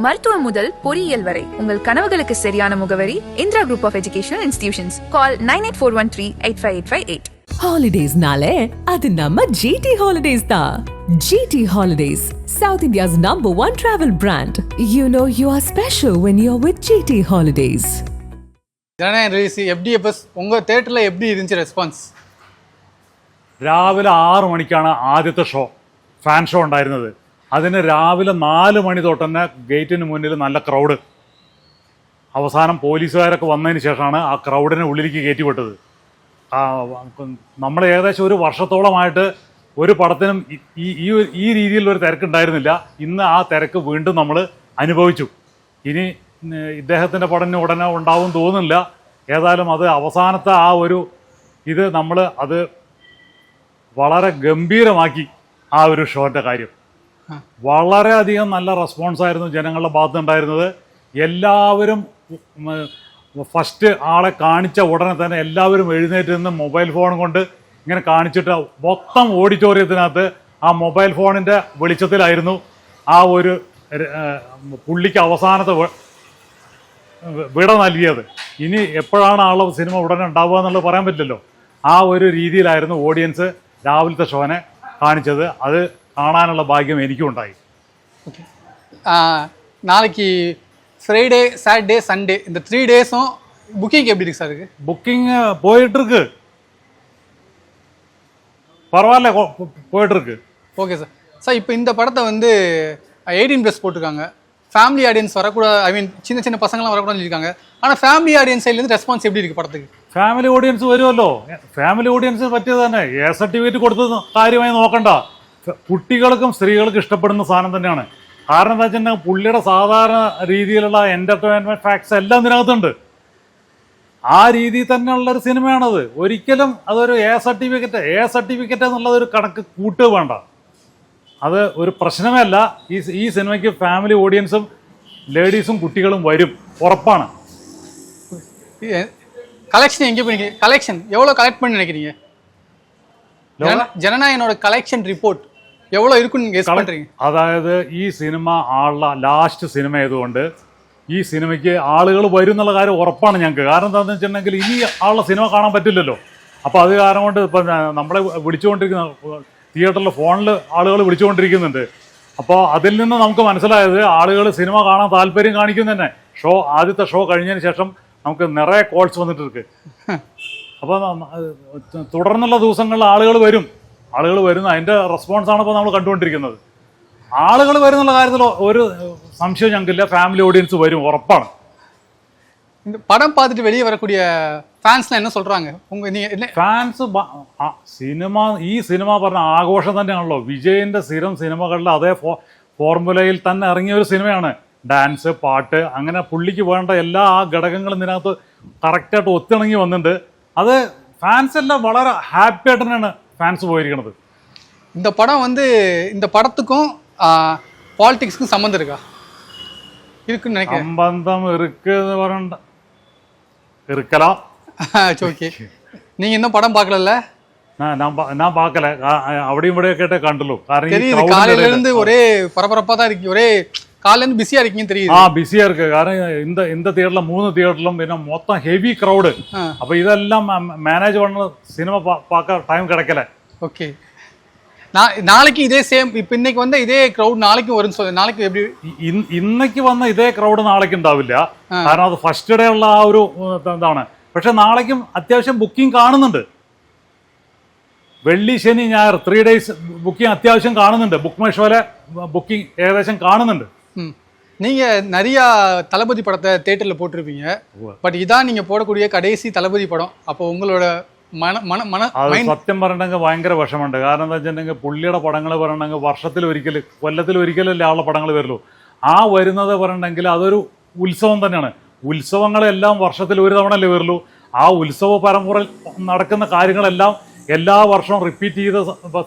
மருத்துவம் முதல் பொறியியல் வரை உங்கள் கனவுகளுக்கு சரியான முகவரி Indira group of educational institutions. Call 9841385858. Holidays nale adu namma GT Holidays da. GT Holidays, South India's #1 travel brand. You know you are special when you're with GT Holidays. ஜனநாயக release FDFS உங்கள் தேட்டரில் எப்படி இருந்துச்சு ரெஸ்பான்ஸ்? രാവിലെ 6 മണിക്കാണ് ആദ്യത്തെ show, fan show ഉണ്ടായിരുന്നത്. അതിന് രാവിലെ 4 മണി തൊട്ട് തന്നെ ഗേറ്റിന് മുന്നിൽ നല്ല ക്രൗഡ്. അവസാനം പോലീസുകാരൊക്കെ വന്നതിന് ശേഷമാണ് ആ ക്രൗഡിനെ ഉള്ളിലേക്ക് കയറ്റിവിട്ടത്. നമ്മൾ ഏകദേശം ഒരു വർഷത്തോളമായിട്ട് ഒരു പടത്തിനും ഈ രീതിയിലൊരു തിരക്കുണ്ടായിരുന്നില്ല. ഇന്ന് ആ തിരക്ക് വീണ്ടും നമ്മൾ അനുഭവിച്ചു. ഇനി ഇദ്ദേഹത്തിൻ്റെ പടം ഉടനെ ഉണ്ടാവും തോന്നുന്നില്ല. ഏതായാലും അത് അവസാനത്തെ ആ ഒരു ഇത് നമ്മൾ അത് വളരെ ഗംഭീരമാക്കി. ആ ഒരു ഷോൻ്റെ കാര്യം വളരെയധികം നല്ല റെസ്പോൺസായിരുന്നു ജനങ്ങളുടെ ഭാഗത്തുണ്ടായിരുന്നത്. എല്ലാവരും ഫസ്റ്റ് ആളെ കാണിച്ച ഉടനെ തന്നെ എല്ലാവരും എഴുന്നേറ്റ് നിന്ന് മൊബൈൽ ഫോൺ കൊണ്ട് ഇങ്ങനെ കാണിച്ചിട്ട് മൊത്തം ഓഡിറ്റോറിയത്തിനകത്ത് ആ മൊബൈൽ ഫോണിൻ്റെ വെളിച്ചത്തിലായിരുന്നു ആ ഒരു പുള്ളിക്ക് അവസാനത്തെ വിട നൽകിയത്. ഇനി എപ്പോഴാണ് ആളുടെ സിനിമ ഉടനെ ഉണ്ടാവുക എന്നുള്ളത് പറയാൻ പറ്റില്ലല്ലോ. ആ ഒരു രീതിയിലായിരുന്നു ഓഡിയൻസ് രാവിലത്തെ ഷോനെ കാണിച്ചത്. അത് കാണാനുള്ള ഭാഗ്യം എനിക്കും ഉണ്ടായി. ஓகே, நாளைக்கு ஃப்ரைடே, சாட்டர்டே, சண்டே இந்த 3 டேஸும் புக்கிங் எப்படி இருக்கு சார்? இருக்கு புக்கிங் போயிட்டு இருக்கு, பரவாயில்ல போயிட்டு இருக்கு. Okay sir. சார் இப்போ இந்த படத்தை வந்து 18+ போட்டிருக்காங்க. ஃபேமிலி ஆடியன்ஸ் வரக்கூடாது, ஐ மீன் சின்ன சின்ன பசங்களாம் வரக்கூடாதுன்னு சொல்லியிருக்காங்க. ஆனால் ஃபேமிலி ஆடியன்ஸ் சைட்லேருந்து ரெஸ்பான்ஸ் எப்படி இருக்குது படத்துக்கு? ഫാമിലി ഓഡിയൻസ് വരുമല്ലോ. ഫാമിലി ഓഡിയൻസിന് പറ്റിയത് തന്നെ. എ സർട്ടിഫിക്കറ്റ് കൊടുത്തത് കാര്യമായി നോക്കണ്ട. കുട്ടികൾക്കും സ്ത്രീകൾക്കും ഇഷ്ടപ്പെടുന്ന സാധനം തന്നെയാണ്. കാരണം എന്താ വെച്ചിട്ടുണ്ടെങ്കിൽ പുള്ളിയുടെ സാധാരണ രീതിയിലുള്ള എൻ്റർടൈൻമെൻറ്റ് ഫാക്ട്സ് എല്ലാം ഇതിനകത്തുണ്ട്. ആ രീതിയിൽ തന്നെയുള്ളൊരു സിനിമയാണത്. ഒരിക്കലും അതൊരു എ സർട്ടിഫിക്കറ്റ് എന്നുള്ളതൊരു കണക്ക് കൂട്ടുക വേണ്ട. അത് ഒരു പ്രശ്നമേ അല്ല. ഈ സിനിമയ്ക്ക് ഫാമിലി ഓഡിയൻസും ലേഡീസും കുട്ടികളും വരും, ഉറപ്പാണ്. கலெக்ஷன் எங்கே போய் கலெக்ஷன் எவ்வளோ கலெக்ட் பண்ணி நினைக்கிறீங்க? ജനനായകനോட കളക്ഷൻ റിപ്പോർട്ട് എவ்வளோ இருக்குன்னு ഗസ് பண்ணுறீங்க? അതായത് ഈ സിനിമ ആളുടെ ലാസ്റ്റ് സിനിമ ആയതുകൊണ്ട് ഈ സിനിമയ്ക്ക് ആളുകൾ വരും എന്നുള്ള കാര്യം ഉറപ്പാണ് ഞങ്ങൾക്ക്. കാരണം എന്താണെന്ന് വെച്ചിട്ടുണ്ടെങ്കിൽ ഇനി ആളുടെ സിനിമ കാണാൻ പറ്റില്ലല്ലോ. അപ്പോൾ അത് കാരണം കൊണ്ട് ഇപ്പം നമ്മളെ വിളിച്ചുകൊണ്ടിരിക്കുന്ന തിയേറ്ററിൽ ഫോണിൽ ആളുകൾ വിളിച്ചുകൊണ്ടിരിക്കുന്നുണ്ട്. അപ്പോൾ അതിൽ നിന്ന് നമുക്ക് മനസ്സിലായത് ആളുകൾ സിനിമ കാണാൻ താല്പര്യം കാണിക്കുന്നു തന്നെ. ആദ്യത്തെ ഷോ കഴിഞ്ഞതിന് ശേഷം നമുക്ക് നിറയെ കോൾസ് വന്നിട്ടിருக்கு. അപ്പോൾ തുടർന്നുള്ള ദിവസങ്ങളിൽ ആളുകൾ വരുന്ന അതിൻ്റെ റെസ്പോൺസാണ് ഇപ്പോൾ നമ്മൾ കണ്ടുകൊണ്ടിരിക്കുന്നത്. ആളുകൾ വരുന്നുള്ള കാര്യത്തിൽ ഒരു സംശയം ഞങ്ങൾക്കില്ല. ഫാമിലി ഓഡിയൻസ് വരും, ഉറപ്പാണ്. இந்த படம் பார்த்துட்டு வெளியே வரக்கூடிய ഫാൻസ്லாம் என்ன சொல்றாங்க? ഫാൻസ് ഈ സിനിമ പറഞ്ഞ ആഘോഷം തന്നെയാണല്ലോ. വിജയിൻ്റെ സ്ഥിരം സിനിമകളിൽ അതേ ഫോർമുലയിൽ തന്നെ ഇറങ്ങിയ ഒരു സിനിമയാണ്. ഡാൻസ്, പാട്ട്, അങ്ങനെ പുള്ളിക്ക് വേണ്ട എല്ലാ ആ ഘടകങ്ങളും ഇതിനകത്ത് കറക്റ്റായിട്ട് ഒത്തിണങ്ങി വന്നിട്ടുണ്ട്. അത് ഫാൻസ് എല്ലാം വളരെ ഹാപ്പി ആയിട്ട് തന്നെയാണ് ഫാൻസ് പോയിരിക്കുന്നത്. இந்த படம் வந்து இந்த படத்துக்கும் பாலிடிக்ஸ்க்கும் சம்மந்தம் இருக்கா? இருக்குன்னு நினைக்கிறேன். சம்பந்தம் இருக்குன்னு പറയണ്ട, இருக்கலாம். ஓகே, நீங்க இன்னும் படம் பார்க்கல? நான் பார்க்கல. அப்படியும் இப்படியே கண்டுள்ளൂ. தெரியுது, காலையில இருந்து ஒரே பரபரப்பா தான் இருக்கு. ஒரே காலையில இருந்து பிஸியா இருக்கீங்க தெரியுது. பிஸியா இருக்கு. കാരണം இந்த தியேட்டர்ல 3 தியேட்டர்லும் പിന്നെ മൊത്തം ഹെവി ക്രൗഡ്. അപ്പൊ ഇതെല്ലാം മാനേജ് பண்ண സിനിമ பார்க்க டைம் கிடைக்கல. ஓகே, நாளைக்கு இதே சேம். இப்போ இன்னைக்கு வந்த இதே ക്രൗഡ് നാളേക്കും വരും. നാളേക്ക് எப்படி? ഇന്നേക്ക് വന്ന ഇതേ ക്രൗഡ് നാളേക്ക് ഉണ്ടാവില്ല. കാരണം അത് ഫസ്റ്റ് ഡേ ഉള്ള ആ ഒരു ഇതാണ്. പക്ഷെ നാളേക്കും അത്യാവശ്യം ബുക്കിംഗ് കാണുന്നുണ്ട്. വെള്ളി, ശനി, ഞായർ 3 days ബുക്കിംഗ് അത്യാവശ്യം കാണുന്നുണ്ട്. ബുക്ക് മൈ ഷോയിലെ ബുക്കിംഗ് ഏകദേശം കാണുന്നുണ്ട്. நீங்க நிறைய தளபதி படத்தை தியேட்டர்ல போட்டிருப்பீங்க. பட் இதான் நீங்க போடக்கூடிய கடைசி தளபதி படம். அப்போ உங்களோட സത്യം പറഞ്ഞിട്ടുണ്ടെങ്കിൽ ഭയങ്കര വിഷമമുണ്ട്. കാരണം എന്താ വെച്ചിട്ടുണ്ടെങ്കിൽ പുള്ളിയുടെ പടങ്ങൾ പറഞ്ഞിട്ടുണ്ടെങ്കിൽ കൊല്ലത്തിലൊരിക്കലല്ലേ ആളുടെ പടങ്ങൾ വരുള്ളൂ. ആ വരുന്നത് പറഞ്ഞിട്ടുണ്ടെങ്കിൽ അതൊരു ഉത്സവം തന്നെയാണ്. ഉത്സവങ്ങളെല്ലാം വർഷത്തിൽ ഒരു തവണ അല്ലേ വരുള്ളൂ. ആ ഉത്സവ പരമ്പര നടക്കുന്ന കാര്യങ്ങളെല്ലാം എല്ലാ വർഷവും റിപ്പീറ്റ് ചെയ്ത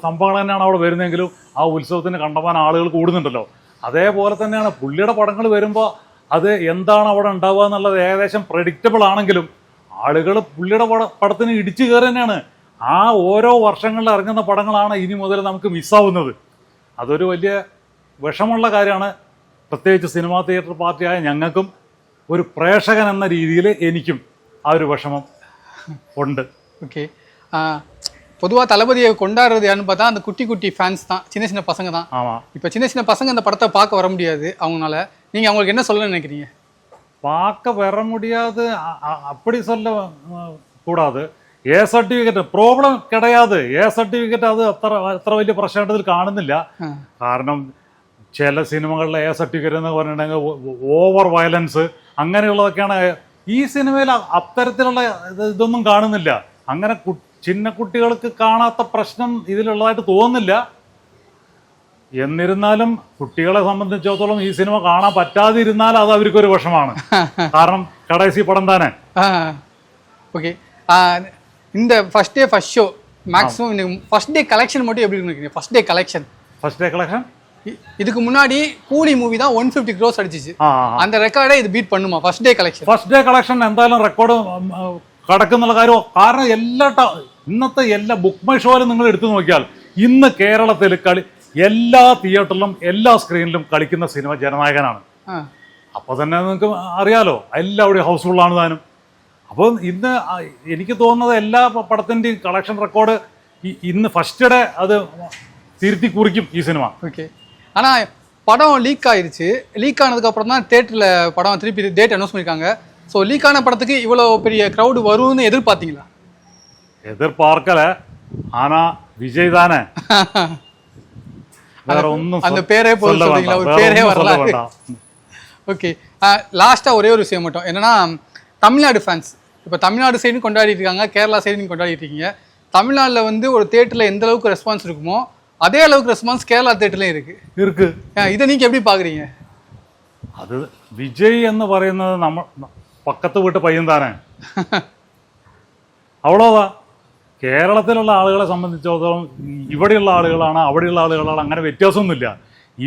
സംഭവങ്ങൾ തന്നെയാണ് അവിടെ വരുന്നതെങ്കിലും ആ ഉത്സവത്തിന് കണ്ടമാൻ ആളുകൾ കൂടുന്നുണ്ടല്ലോ. അതേപോലെ തന്നെയാണ് പുള്ളിയുടെ പടങ്ങൾ വരുമ്പോൾ അത് എന്താണ് അവിടെ ഉണ്ടാവുക എന്നുള്ളത് ഏകദേശം പ്രഡിക്റ്റബിൾ ആണെങ്കിലും ആളുകൾ പുള്ളിയുടെ പടത്തിന് ഇടിച്ചു കയറി തന്നെയാണ്. ആ ഓരോ വർഷങ്ങളിൽ ഇറങ്ങുന്ന പടങ്ങളാണ് ഇനി മുതൽ നമുക്ക് മിസ്സാവുന്നത്. അതൊരു വലിയ വിഷമുള്ള കാര്യമാണ്. പ്രത്യേകിച്ച് സിനിമാ തിയേറ്റർ പാർട്ടിയായ ഞങ്ങൾക്കും ഒരു പ്രേക്ഷകൻ എന്ന രീതിയിൽ എനിക്കും ആ ഒരു വിഷമം ഉണ്ട്. ஓகே பொதுவாக தளபதியை கொண்டாடுறது யாருன்னு பார்த்தா அந்த குட்டி குட்டி ஃபேன்ஸ் தான், சின்ன சின்ன பசங்க தான். ஆமாம். இப்போ சின்ன சின்ன பசங்க அந்த படத்தை பார்க்க வர முடியாது அவங்களால. நீங்கள் அவங்களுக்கு என்ன சொல்லணும்னு நினைக்கிறீங்க? பார்க்க வர முடியாது அப்படி சொல்ல கூடாது. എ സർട്ടിഫിക്കറ്റ് പ്രോബ്ലം കിടയാതെ, എ സർട്ടിഫിക്കറ്റ് അത് അത്ര വലിയ പ്രശ്നമായിട്ട് കാണുന്നില്ല. കാരണം ചില സിനിമകളിലെ എ സർട്ടിഫിക്കറ്റ് എന്ന് പറഞ്ഞിട്ടുണ്ടെങ്കിൽ ഓവർ വയലൻസ് അങ്ങനെയുള്ളതൊക്കെയാണ്. ഈ സിനിമയിൽ അത്തരത്തിലുള്ള ഇതൊന്നും കാണുന്നില്ല. അങ്ങനെ ചിന്ന കുട്ടികൾക്ക് കാണാത്ത പ്രശ്നം ഇതിലുള്ളതായിട്ട് തോന്നുന്നില്ല. എന്നിരുന്നാലും കുട്ടികളെ സംബന്ധിച്ചിടത്തോളം ഈ സിനിമ കാണാൻ പറ്റാതിരുന്നാൽ അത് അവർക്കൊരു വിഷമാണ്. കാരണം കടൈസി പടം തന്നെ. ஓகே இந்த first day first show maximum இந்த ஃபர்ஸ்ட் டே கலெக்ஷன் மட்டும் எப்படி இருக்குன்னு ஃபர்ஸ்ட் டே கலெக்ஷன் இதுக்கு முன்னாடி கூலி மூவி தான் 150 crores அடிச்சிச்சு. அந்த ரெக்கார்டை ഇത് ബീറ്റ് பண்ணுமா first day collection? First day collection എന്തായാലും റെക്കോർഡ് കടക്കുന്നുള്ള കാര്യം. കാരണം ഇന്നത്തെ എല്ലാ ബുക്ക് മൈ ഷോയിലും നിങ്ങൾ എടുത്തു നോക്കിയാൽ ഇന്ന് കേരളത്തിൽ എല്ലാ തിയേറ്ററിലും എല്ലാ സ്ക്രീനിലും കളിക്കുന്ന സിനിമ ജനനായകനാണ്. അപ്പോൾ തന്നെ നിങ്ങൾക്ക് അറിയാലോ എല്ലാവരുടെയും ഹൗസ്ഫുള്ളാണ് താനും. അപ്പോൾ ഇന്ന് എനിക്ക് തോന്നുന്നത് എല്ലാ പടത്തിൻ്റെയും കളക്ഷൻ റെക്കോർഡ് ഇന്ന് ഫസ്റ്റ് ഡേ അത് திருத்தி குறிக்கும் ഈ സിനിമ. ஓகே ஆனால் படம் லீக் ஆயிடுச்சு. லீக் ஆனதுக்கப்புறம் தான் தேட்டரில் படம் திருப்பி டேட் அனௌன்ஸ் பண்ணியிருக்காங்க. ஸோ லீக் ஆன படத்துக்கு இவ்வளோ பெரிய க்ரௌடு வரும்னு எதிர்பார்த்தீங்களா? எதிர்பார்க்கல. ஆனா விஜய் தானே, வேற ஒன்றும் அந்த பேரே போதும் சொல்றீங்களா? ஒரு பேரே வரல. ஓகே லாஸ்ட்டாக ஒரே ஒரு விஷயம் மட்டும் என்னன்னா, தமிழ்நாடு ஃபேன்ஸ் இப்போ தமிழ்நாடு சைடும் கொண்டாடிட்டு இருக்காங்க, கேரளா சைடும் கொண்டாடிட்டு இருக்கீங்க. தமிழ்நாட்டில் வந்து ஒரு தேட்டரில் எந்த அளவுக்கு ரெஸ்பான்ஸ் இருக்குமோ அதே அளவுக்கு ரெஸ்பான்ஸ் கேரளா தேட்டர்லயும் இருக்கு. இதை நீங்க எப்படி பாக்குறீங்க? അത് വിജയ് എന്ന് പറയുന്നത് പക്കത്ത് വീട്ട് പയ്യൻ താനേ. അവളോതാ കേരളത്തിലുള്ള ആളുകളെ സംബന്ധിച്ചിടത്തോളം ഇവിടെയുള്ള ആളുകളാണ് അവിടെയുള്ള ആളുകളാണ് അങ്ങനെ വ്യത്യാസമൊന്നുമില്ല.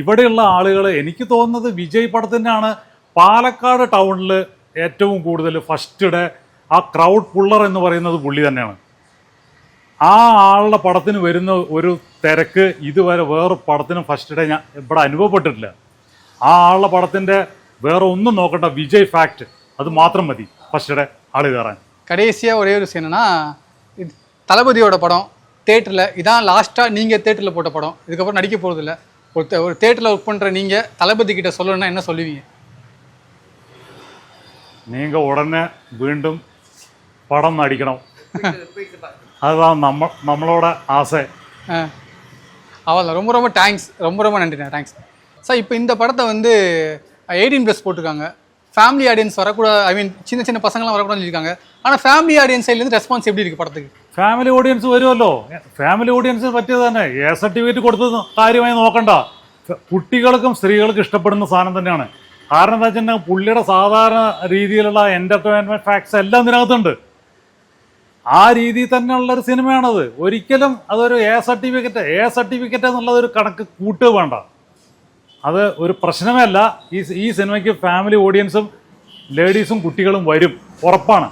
ഇവിടെയുള്ള ആളുകൾ എനിക്ക് തോന്നുന്നത് വിജയ് പടത്തിനാണ് പാലക്കാട് ടൗണിൽ ഏറ്റവും കൂടുതൽ ഫസ്റ്റ് ഡേ ആ ക്രൗഡ് പുള്ളർ എന്ന് പറയുന്നത് പുള്ളി തന്നെയാണ്. ആ ആളുടെ പടത്തിന് വരുന്ന ഒരു തിരക്ക് ഇതുവരെ വേറെ പടത്തിനും ഫസ്റ്റ് ഡേ ഞാൻ ഇവിടെ അനുഭവപ്പെട്ടിട്ടില്ല. ആ ആളുടെ പടത്തിൻ്റെ വേറെ ഒന്നും നോക്കണ്ട, വിജയ് ഫാക്ട് അത് മാത്രം മതി ഫസ്റ്റ് ഡേ ആള് കയറാൻ. கடைசியாக ஒரே ஒரு விஷயம் என்னன்னா, தளபதியோட படம் தேட்டரில் இதான் லாஸ்ட்டாக நீங்கள் தேட்டரில் போட்ட படம், இதுக்கப்புறம் நடிக்க போகிறதில்ல. ஒரு தேட்டரில் ஒர்க் பண்ணுற நீங்கள் தளபதி கிட்ட சொல்லணும்னா என்ன சொல்லுவீங்க? நீங்கள் உடனே വീണ്ടും പടം നടിക്കണം, அதுதான் நம்மளோட ஆசை. அவ்வளோ. ரொம்ப ரொம்ப தேங்க்ஸ், ரொம்ப நன்றிண்ணா, தேங்க்ஸ். சார் இப்போ இந்த படத்தை வந்து 18+ போட்டிருக்காங்க. ஃபேமிலி ஆடியன்ஸ் வரக்கூடாது, ஐ மீன் சின்ன சின்ன பசங்களாம் வரக்கூடாதுன்னு சொல்லியிருக்காங்க. ஆனால் ஃபேமிலி ஆடியன்ஸ் சைட்லேருந்து ரெஸ்பான்ஸ் எப்படி இருக்குது പടத்துக்கு? ഫാമിലി ഓഡിയൻസ് വരുമല്ലോ. ഫാമിലി ഓഡിയൻസിന് പറ്റിയത് തന്നെ. എ സർട്ടിഫിക്കറ്റ് കൊടുത്തത് കാര്യമായി നോക്കണ്ട. കുട്ടികൾക്കും സ്ത്രീകൾക്കും ഇഷ്ടപ്പെടുന്ന സാധനം തന്നെയാണ്. കാരണം എന്താ വെച്ചിട്ടുണ്ടെങ്കിൽ പുള്ളിയുടെ സാധാരണ രീതിയിലുള്ള എൻ്റർടൈൻമെൻറ്റ് ഫാക്ട്സ് എല്ലാം ഇതിനകത്തുണ്ട്. ആ രീതിയിൽ തന്നെയുള്ളൊരു സിനിമയാണത്. ഒരിക്കലും അതൊരു എ സർട്ടിഫിക്കറ്റ് എന്നുള്ളതൊരു കണക്ക് കൂട്ടുക വേണ്ട. അത് ഒരു പ്രശ്നമേ അല്ല. ഈ സിനിമയ്ക്ക് ഫാമിലി ഓഡിയൻസും ലേഡീസും കുട്ടികളും വരും, ഉറപ്പാണ്.